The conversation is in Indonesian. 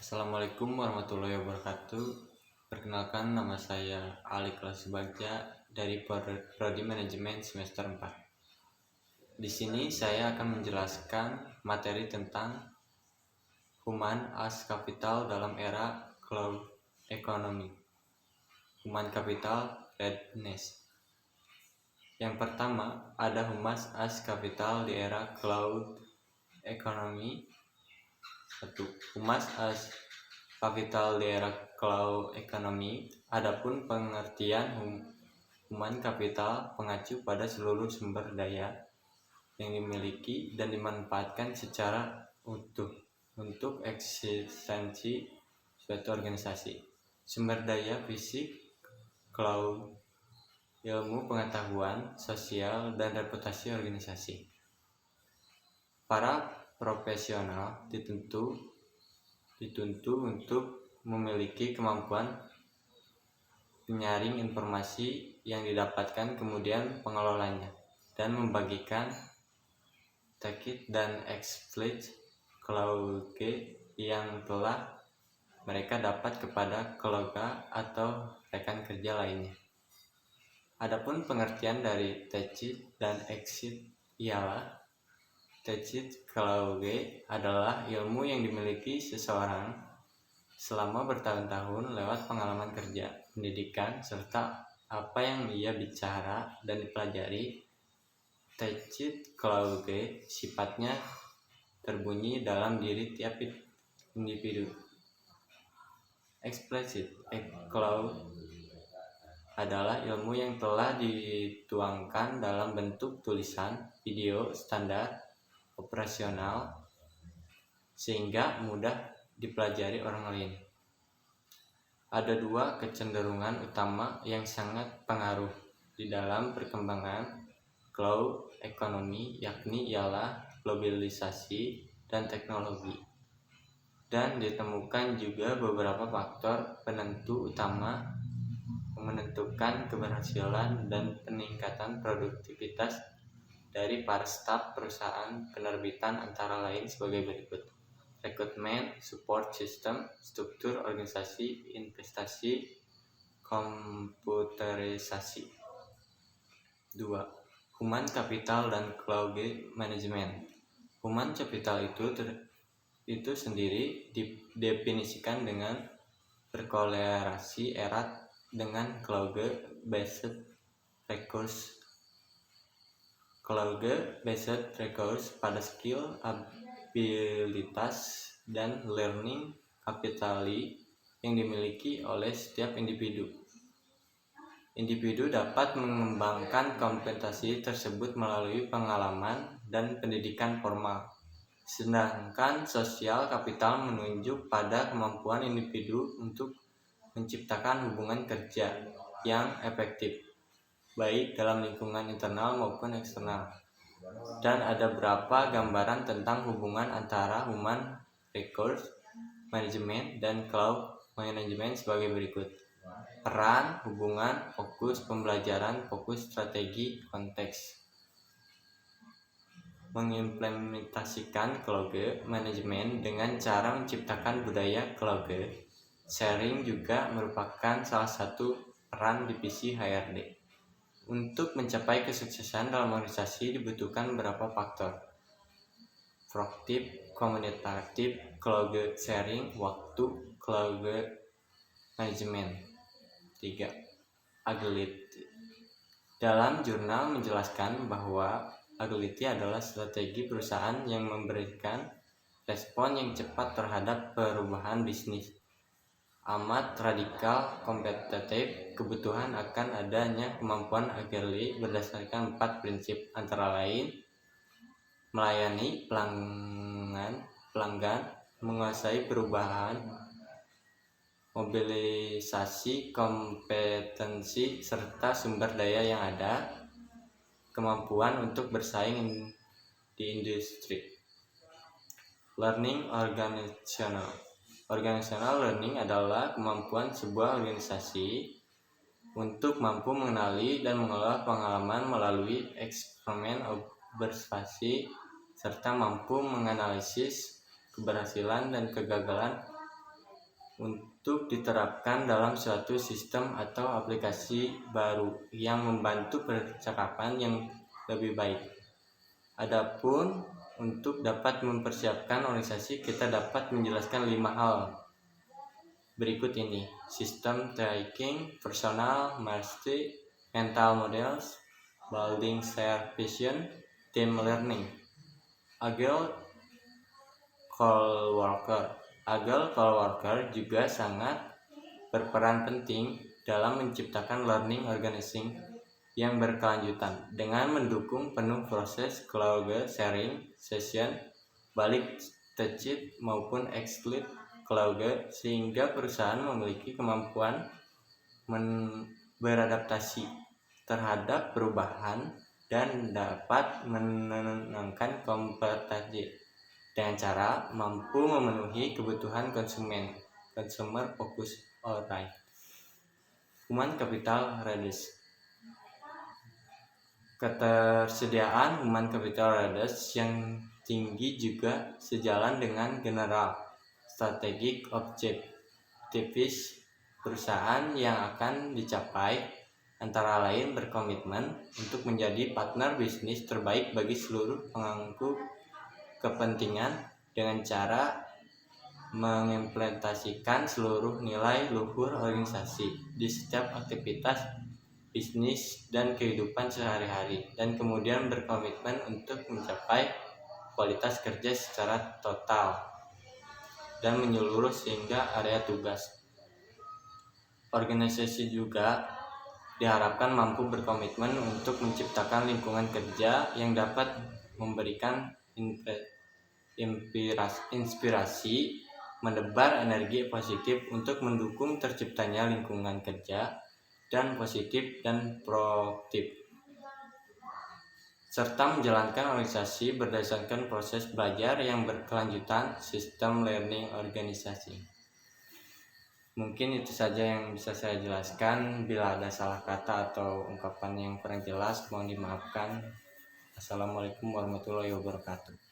Assalamualaikum warahmatullahi wabarakatuh. Perkenalkan, nama saya Ali Kelas Bagja dari Prodi Manajemen semester 4. Di sini saya akan menjelaskan materi tentang Human as Capital dalam era Cloud Economy. Human Capital Readiness. Yang pertama, ada Human as Capital di era Cloud Economy. 1. Human as Capital di era Cloud Economy. Adapun pengertian human capital mengacu pada seluruh sumber daya yang dimiliki dan dimanfaatkan secara utuh untuk eksistensi suatu organisasi. Sumber daya fisik, cloud, ilmu pengetahuan, sosial, dan reputasi organisasi. Para profesional dituntut untuk memiliki kemampuan menyaring informasi yang didapatkan, kemudian pengelolanya, dan membagikan tacit dan explicit clause yang telah mereka dapat kepada kolega atau rekan kerja lainnya. Adapun pengertian dari tacit dan explicit ialah tacit clause adalah ilmu yang dimiliki seseorang selama bertahun-tahun lewat pengalaman kerja, pendidikan, serta apa yang ia bicara dan dipelajari. Tacit clause sifatnya terbunyi dalam diri tiap individu. Explicit clause adalah ilmu yang telah dituangkan dalam bentuk tulisan, video, standar operasional sehingga mudah dipelajari orang lain. Ada dua kecenderungan utama yang sangat pengaruh di dalam perkembangan cloud economy, yakni ialah globalisasi dan teknologi. Dan ditemukan juga beberapa faktor penentu utama yang menentukan keberhasilan dan peningkatan produktivitas dari para staf perusahaan penerbitan, antara lain sebagai berikut: rekrutmen, support system, struktur organisasi, investasi, komputerisasi. 2. Human capital dan cloud management. Human capital itu sendiri didefinisikan dengan berkolerasi erat dengan cloud based resource. Cloud-based resource pada skill, abilitas, dan learning capacity yang dimiliki oleh setiap individu. Individu dapat mengembangkan kompetensi tersebut melalui pengalaman dan pendidikan formal. Sedangkan social capital menunjuk pada kemampuan individu untuk menciptakan hubungan kerja yang efektif, baik dalam lingkungan internal maupun eksternal. Dan ada beberapa gambaran tentang hubungan antara human resource management dan cloud management sebagai berikut: peran, hubungan, fokus pembelajaran, fokus strategi, konteks. Mengimplementasikan cloud management dengan cara menciptakan budaya cloud sharing juga merupakan salah satu peran divisi HRD. Untuk mencapai kesuksesan dalam organisasi dibutuhkan beberapa faktor: proaktif, komunikatif, cloud sharing, waktu, cloud management. 3. Agility. Dalam jurnal menjelaskan bahwa agility adalah strategi perusahaan yang memberikan respon yang cepat terhadap perubahan bisnis. Amat radikal, kompetitif, kebutuhan akan adanya kemampuan agile berdasarkan 4 prinsip, antara lain melayani pelanggan, menguasai perubahan, mobilisasi kompetensi serta sumber daya yang ada, kemampuan untuk bersaing di industri. Learning organizational. Organizational learning adalah kemampuan sebuah organisasi untuk mampu mengenali dan mengelola pengalaman melalui eksperimen, observasi, serta mampu menganalisis keberhasilan dan kegagalan untuk diterapkan dalam suatu sistem atau aplikasi baru yang membantu percakapan yang lebih baik. Adapun untuk dapat mempersiapkan organisasi, kita dapat menjelaskan 5 hal berikut ini: sistem thinking, personal mastery, mental models, building shared vision, team learning. Agile coworker juga sangat berperan penting dalam menciptakan learning organizing yang berkelanjutan dengan mendukung penuh proses keluarga sharing session, balik tecit maupun exclude keluarga, sehingga perusahaan memiliki kemampuan beradaptasi terhadap perubahan dan dapat menenangkan kompetisi dengan cara mampu memenuhi kebutuhan konsumen. Consumer focus alright. Human capital readiness. Ketersediaan human capital readiness yang tinggi juga sejalan dengan general strategic objectives perusahaan yang akan dicapai, antara lain berkomitmen untuk menjadi partner bisnis terbaik bagi seluruh pemangku kepentingan dengan cara mengimplementasikan seluruh nilai luhur organisasi di setiap aktivitas bisnis dan kehidupan sehari-hari, dan kemudian berkomitmen untuk mencapai kualitas kerja secara total dan menyeluruh sehingga area tugas. Organisasi juga diharapkan mampu berkomitmen untuk menciptakan lingkungan kerja yang dapat memberikan inspirasi, menebar energi positif untuk mendukung terciptanya lingkungan kerja dan positif dan produktif, serta menjalankan organisasi berdasarkan proses belajar yang berkelanjutan, sistem learning organisasi. Mungkin itu saja yang bisa saya jelaskan. Bila ada salah kata atau ungkapan yang kurang jelas, mohon dimaafkan. Assalamualaikum warahmatullahi wabarakatuh.